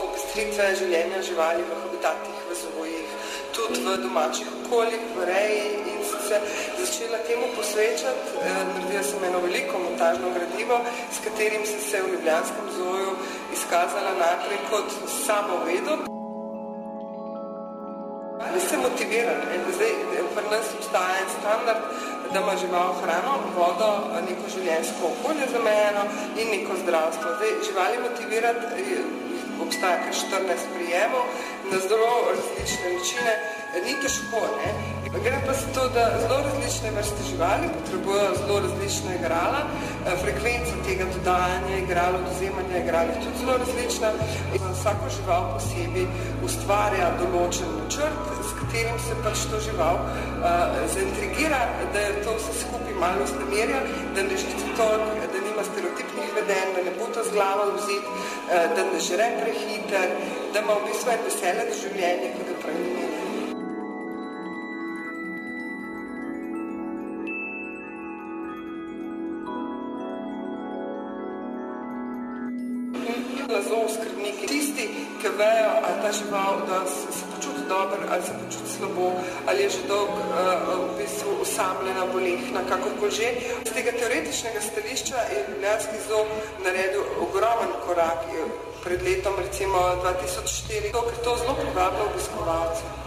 popestritve življenja živali v habitatih, v zavojih, tudi v domačih okoljih, v reji in sem se začela temu posvečati. Naredila sem eno veliko montažno gradivo, s katerim sem se v ljubljanskem zoju izkazala najprej kot samovedo. Ali se motivirali? Zdaj, pri nas obstaja en standard, da ima žival hrano, vodo, neko življenjsko okolje zamejeno in neko zdravstvo. Zdaj, živali motivirati obstaja kar 14 prijemov na zelo različne načine, ni težko, ne? Gre pa se to, da zelo različne vrste živali potrebujejo zelo različna igrala, frekvenca tega dodajanja igral, odvzemanja igral je tudi zelo različna. Vsako žival posebej ustvarja določen načrt, s katerim se pač to žival zaintrigira, da je to vse skupaj malo usmerja, da ne žiti toliko, da nima stereotipnih vedenj, da ne bo to z glavo vzeti, da ne žre prehiter, da ima v bistvu veselje do življenja, kot ga pravi imeli. Zooskrbniki, tisti, ki vejo, ali ta žival, da se počuti dobro, ali se počuti slabo, ali je že dolgo v bistvu osamljena, bolehna, kakorkoli že. Z tega teoretičnega stališča je ljubljanski zoo naredil ogromen korak pred letom, recimo 2004, ker to zelo privablja obiskovalce.